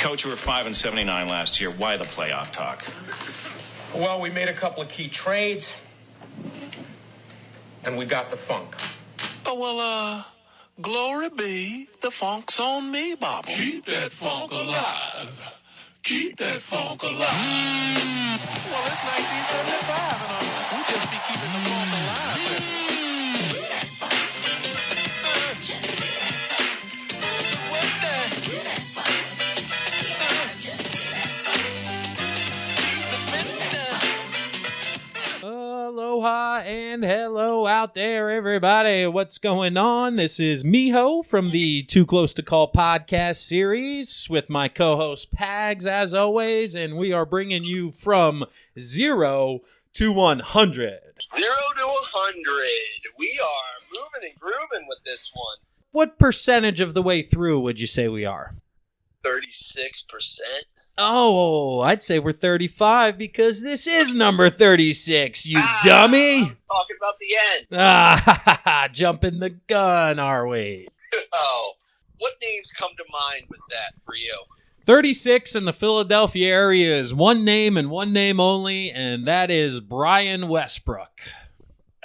Coach, you were 5-79 last year. Why the playoff talk? Well, we made a couple of key trades, and we got the funk. Oh, well, glory be, the funk's on me, Bobby. Keep that funk alive. Keep that funk alive. Well, it's 1975, and we'll just be keeping the funk alive. So what Aloha and hello out there, everybody. What's going on? This is Miho from the Too Close to Call podcast series with my co-host Pags, as always, and we are bringing you from 0 to 100. 0 to 100. We are moving and grooving with this one. What percentage of the way through would you say we are? 36%. Oh, I'd say we're 35 because this is number 36, you dummy. I was talking about the end. Jumping the gun, are we? Oh, what names come to mind with that for you? 36 in the Philadelphia area is one name and one name only, and that is Brian Westbrook.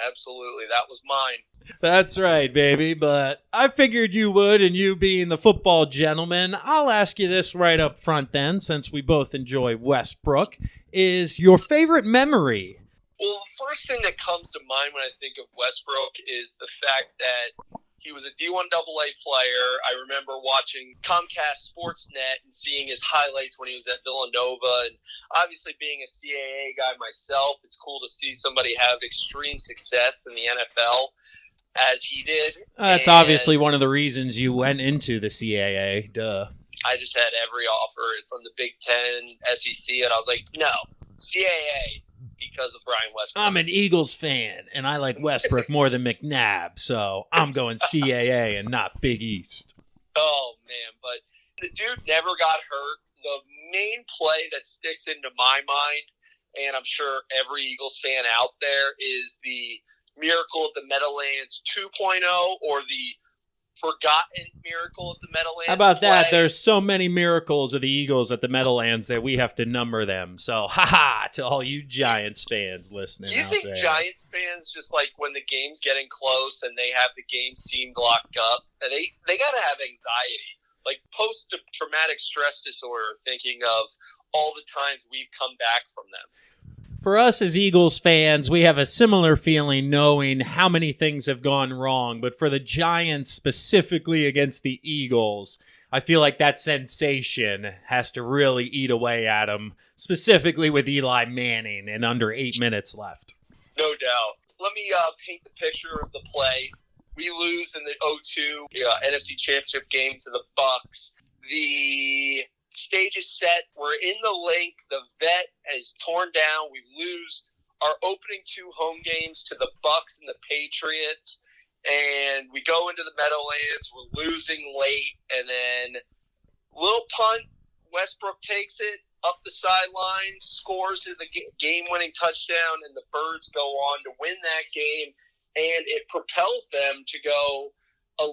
Absolutely, that was mine. That's right, baby, but I figured you would, and you being the football gentleman, I'll ask you this right up front then, since we both enjoy Westbrook, is your favorite memory? Well, the first thing that comes to mind when I think of Westbrook is the fact that he was a D1AA player. I remember watching Comcast Sportsnet and seeing his highlights when he was at Villanova. And obviously being a CAA guy myself, it's cool to see somebody have extreme success in the NFL as he did. That's obviously one of the reasons you went into the CAA. Duh. I just had every offer from the Big Ten, SEC, and I was like, no, CAA. Because of Brian Westbrook. I'm an Eagles fan, and I like Westbrook more than McNabb, so I'm going CAA and not Big East. Oh, man, but the dude never got hurt. The main play that sticks into my mind, and I'm sure every Eagles fan out there, is the Miracle at the Meadowlands 2.0 or the Forgotten Miracle at the Meadowlands. How about that? play. There's so many miracles of the Eagles at the Meadowlands that we have to number them. So, haha, to all you Giants fans listening Do you out think there. Giants fans, just like when the game's getting close and they have the game seemed locked up, they got to have anxiety, like post-traumatic stress disorder, thinking of all the times we've come back from them? For us as Eagles fans, we have a similar feeling knowing how many things have gone wrong. But for the Giants, specifically against the Eagles, I feel like that sensation has to really eat away at them, specifically with Eli Manning and under 8 minutes left. No doubt. Let me paint the picture of the play. We lose in the 0-2 NFC Championship game to the Bucs. The stage is set. We're in the link. The vet is torn down. We lose our opening 2 home games to the Bucs and the Patriots. And we go into the Meadowlands. We're losing late. And then little punt. Westbrook takes it up the sidelines, scores the game-winning touchdown, and the Birds go on to win that game. And it propels them to go 11-2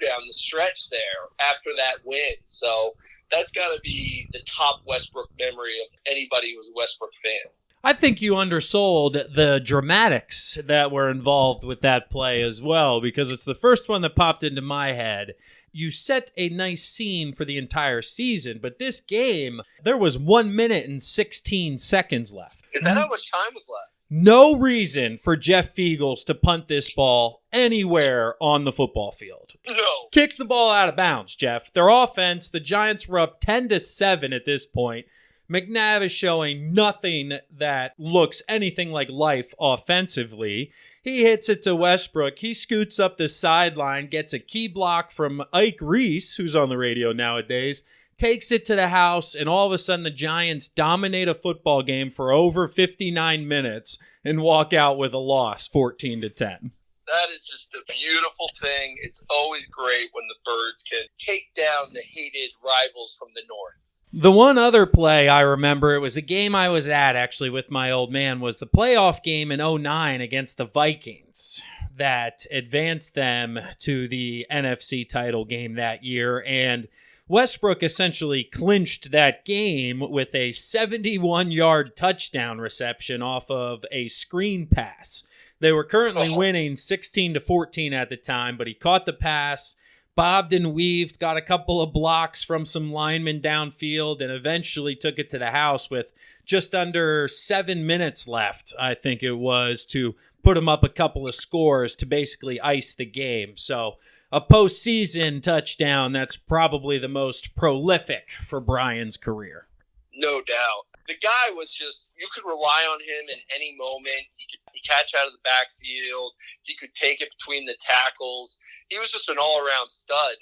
down the stretch there after that win. So that's got to be the top Westbrook memory of anybody who's a Westbrook fan. I think you undersold the dramatics that were involved with that play as well, because it's the first one that popped into my head. You set a nice scene for the entire season, but this game, there was 1 minute and 16 seconds left. Is that how much time was left? No reason for Jeff Feagles to punt this ball anywhere on the football field. No. Kick the ball out of bounds, Jeff. Their offense, the Giants were up 10-7 at this point. McNabb is showing nothing that looks anything like life offensively. He hits it to Westbrook. He scoots up the sideline, gets a key block from Ike Reese, who's on the radio nowadays, takes it to the house, and all of a sudden the Giants dominate a football game for over 59 minutes and walk out with a loss, 14-10. That is just a beautiful thing. It's always great when the Birds can take down the hated rivals from the North. The one other play I remember, it was a game I was at actually with my old man, was the playoff game in 2009 against the Vikings that advanced them to the NFC title game that year. And Westbrook essentially clinched that game with a 71-yard touchdown reception off of a screen pass. They were currently winning 16-14 at the time, but he caught the pass, bobbed and weaved, got a couple of blocks from some linemen downfield, and eventually took it to the house with just under 7 minutes left, I think it was, to put him up a couple of scores to basically ice the game. So a postseason touchdown that's probably the most prolific for Brian's career. No doubt. The guy was just, you could rely on him in any moment. He could catch out of the backfield. He could take it between the tackles. He was just an all-around stud.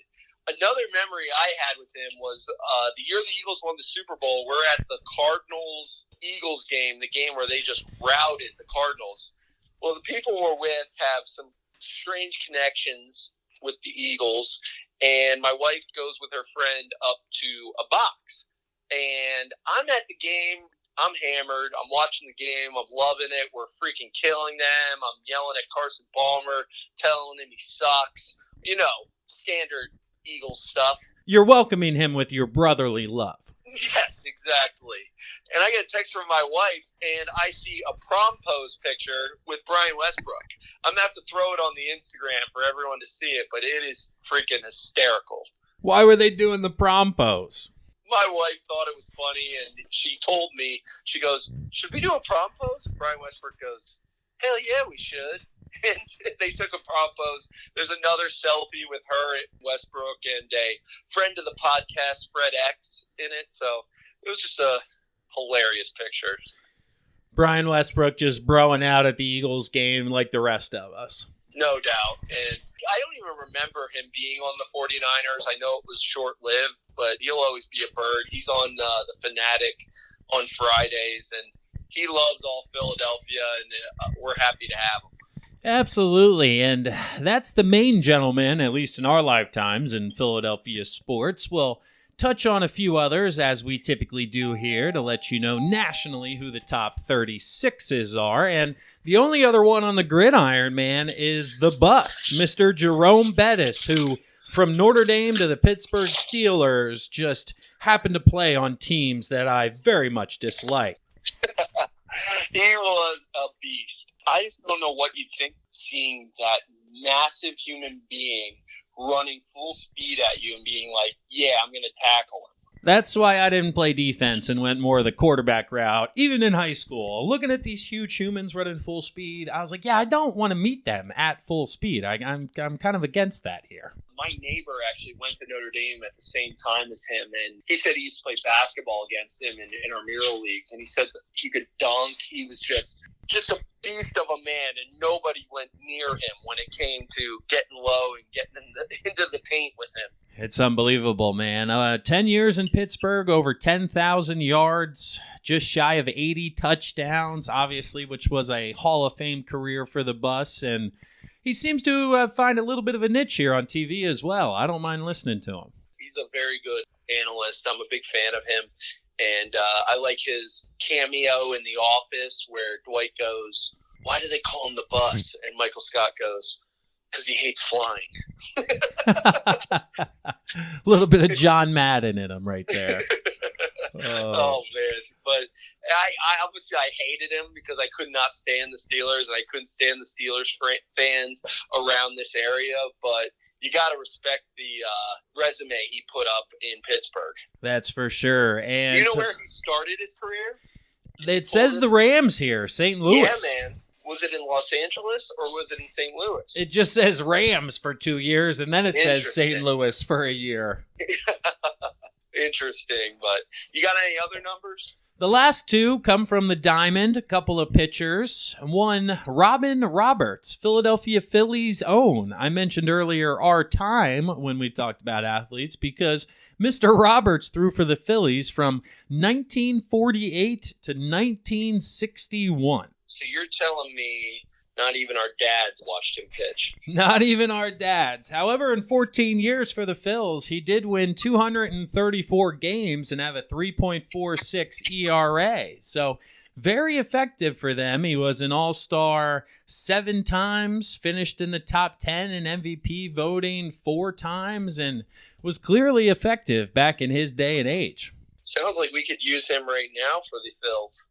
Another memory I had with him was the year the Eagles won the Super Bowl. We're at the Cardinals-Eagles game, the game where they just routed the Cardinals. Well, the people we're with have some strange connections with the Eagles, and my wife goes with her friend up to a box. And I'm at the game. I'm hammered. I'm watching the game. I'm loving it. We're freaking killing them. I'm yelling at Carson Palmer, telling him he sucks. You know, standard Eagles stuff. You're welcoming him with your brotherly love. Yes, exactly. And I get a text from my wife, and I see a prom pose picture with Brian Westbrook. I'm going to have to throw it on the Instagram for everyone to see it, but it is freaking hysterical. Why were they doing the prom pose? My wife thought it was funny, and she told me, she goes, should we do a prom pose? And Brian Westbrook goes, hell yeah, we should. And they took a prom pose. There's another selfie with her at Westbrook and a friend of the podcast, Fred X, in it. So it was just a hilarious picture. Brian Westbrook just broing out at the Eagles game like the rest of us. No doubt. And I don't even remember him being on the 49ers. I know it was short-lived, but he'll always be a bird. He's on the Fanatic on Fridays, and he loves all Philadelphia, and we're happy to have him. Absolutely, and that's the main gentleman, at least in our lifetimes, in Philadelphia sports. We'll touch on a few others, as we typically do here, to let you know nationally who the top 36s are. And the only other one on the gridiron, man, is the bus, Mr. Jerome Bettis, who, from Notre Dame to the Pittsburgh Steelers, just happened to play on teams that I very much dislike. He was a beast. I just don't know what you'd think seeing that massive human being running full speed at you and being like, yeah, I'm going to tackle him. That's why I didn't play defense and went more the quarterback route, even in high school. Looking at these huge humans running full speed, I was like, yeah, I don't want to meet them at full speed. I'm kind of against that here. My neighbor actually went to Notre Dame at the same time as him, and he said he used to play basketball against him in intramural leagues, and he said that he could dunk. He was just a beast of a man, and nobody went near him when it came to getting low and getting into the paint with him. It's unbelievable, man. 10 years in Pittsburgh, over 10,000 yards, just shy of 80 touchdowns, obviously, which was a Hall of Fame career for the bus. And he seems to find a little bit of a niche here on TV as well. I don't mind listening to him. He's a very good analyst. I'm a big fan of him. And I like his cameo in The Office where Dwight goes, why do they call him the bus? And Michael Scott goes, because he hates flying. A little bit of John Madden in him right there. Oh, man. But I obviously I hated him because I could not stand the Steelers, and I couldn't stand the Steelers fans around this area. But you got to respect the resume he put up in Pittsburgh. That's for sure. And you know where he started his career? It says the Rams here, St. Louis. Yeah, man. Was it in Los Angeles or was it in St. Louis? It just says Rams for 2 years, and then it says St. Louis for a year. Interesting, but you got any other numbers? The last two come from the Diamond, a couple of pitchers. One, Robin Roberts, Philadelphia Phillies' own. I mentioned earlier our time when we talked about athletes because Mr. Roberts threw for the Phillies from 1948 to 1961. So you're telling me not even our dads watched him pitch? Not even our dads. However, in 14 years for the Phils, he did win 234 games and have a 3.46 ERA. So very effective for them. He was an all-star 7 times, finished in the top 10 in MVP voting 4 times, and was clearly effective back in his day and age. Sounds like we could use him right now for the Phils.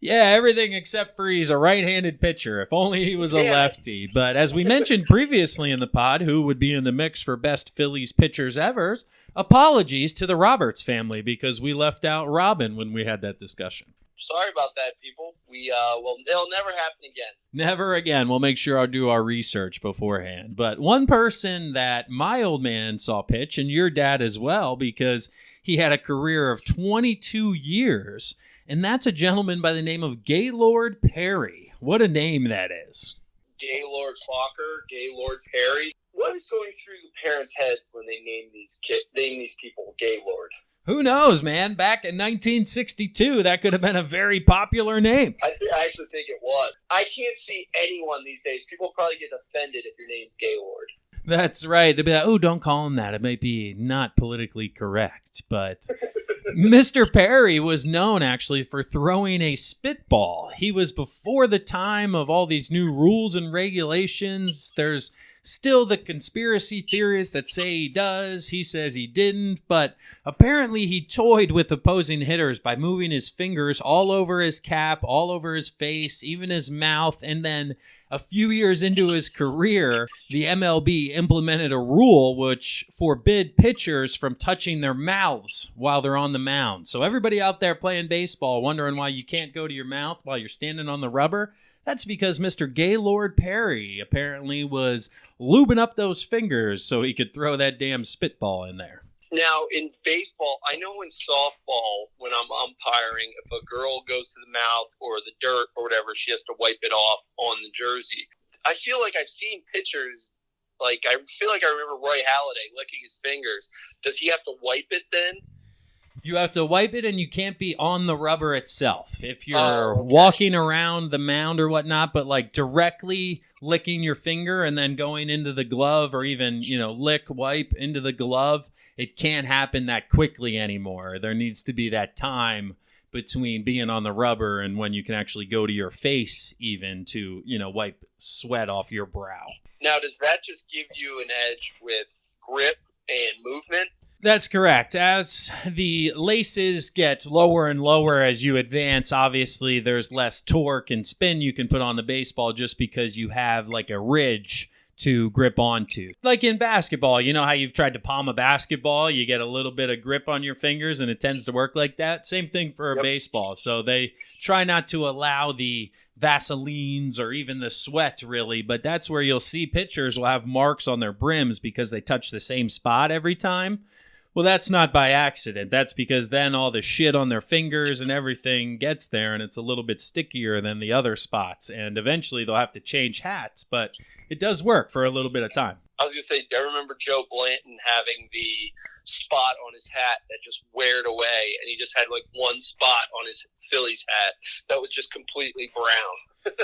Yeah, everything except for he's a right-handed pitcher. If only he was a Yeah. lefty. But as we mentioned previously in the pod, who would be in the mix for best Phillies pitchers ever, apologies to the Roberts family because we left out Robin when we had that discussion. Sorry about that, people. Well, it'll never happen again. Never again. We'll make sure I'll do our research beforehand. But one person that my old man saw pitch, and your dad as well, because he had a career of 22 years, and that's a gentleman by the name of Gaylord Perry. What a name that is. Gaylord Fokker, Gaylord Perry. What is going through the parents' heads when they name these people Gaylord? Who knows, man? Back in 1962, that could have been a very popular name. I actually think it was. I can't see anyone these days. People probably get offended if your name's Gaylord. That's right. They'd be like, oh, don't call him that. It might be not politically correct. But Mr. Perry was known, actually, for throwing a spitball. He was before the time of all these new rules and regulations. There's still the conspiracy theorists that say he does. He says he didn't. But apparently he toyed with opposing hitters by moving his fingers all over his cap, all over his face, even his mouth, and then a few years into his career, the MLB implemented a rule which forbid pitchers from touching their mouths while they're on the mound. So everybody out there playing baseball wondering why you can't go to your mouth while you're standing on the rubber, that's because Mr. Gaylord Perry apparently was lubing up those fingers so he could throw that damn spitball in there. Now, in baseball, I know in softball, when I'm umpiring, if a girl goes to the mouth or the dirt or whatever, she has to wipe it off on the jersey. I feel like I've seen pitchers, I remember Roy Halladay licking his fingers. Does he have to wipe it then? You have to wipe it, and you can't be on the rubber itself. If you're walking around the mound or whatnot, but like directly licking your finger and then going into the glove, or even, wipe into the glove, it can't happen that quickly anymore. There needs to be that time between being on the rubber and when you can actually go to your face even to, wipe sweat off your brow. Now, does that just give you an edge with grip and movement? That's correct. As the laces get lower and lower as you advance, obviously there's less torque and spin you can put on the baseball just because you have like a ridge to grip onto. Like in basketball, you know how you've tried to palm a basketball, you get a little bit of grip on your fingers and it tends to work like that. Same thing for a baseball. So they try not to allow the Vaselines or even the sweat really, but that's where you'll see pitchers will have marks on their brims because they touch the same spot every time. Well, that's not by accident. That's because then all the shit on their fingers and everything gets there, and it's a little bit stickier than the other spots. And eventually they'll have to change hats, but it does work for a little bit of time. I was going to say, I remember Joe Blanton having the spot on his hat that just weared away, and he just had like one spot on his Phillies hat that was just completely brown.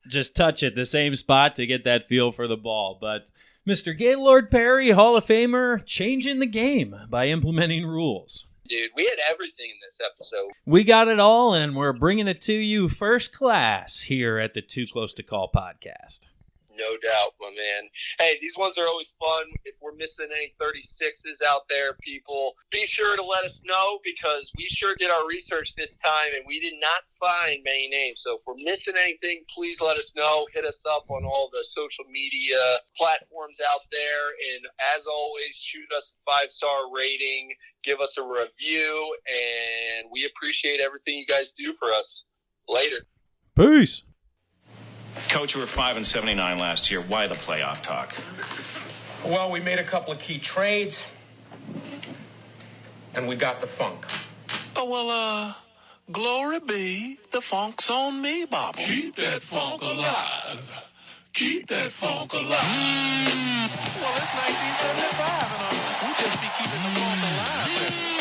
Just touch it, the same spot to get that feel for the ball. But Mr. Gaylord Perry, Hall of Famer, changing the game by implementing rules. Dude, we had everything in this episode. We got it all, and we're bringing it to you first class here at the Too Close to Call podcast. No doubt, my man. Hey, these ones are always fun. If we're missing any 36s out there, people, be sure to let us know because we sure did our research this time and we did not find many names. So if we're missing anything, please let us know. Hit us up on all the social media platforms out there. And as always, shoot us a 5-star rating, give us a review, and we appreciate everything you guys do for us. Later. Peace. Coach, you were 5-79 last year. Why the playoff talk? Well, we made a couple of key trades, and we got the funk. Oh, well, glory be, the funk's on me, Bobby. Keep that funk alive. Keep that funk alive. Well, it's 1975, and we just be keeping the funk alive.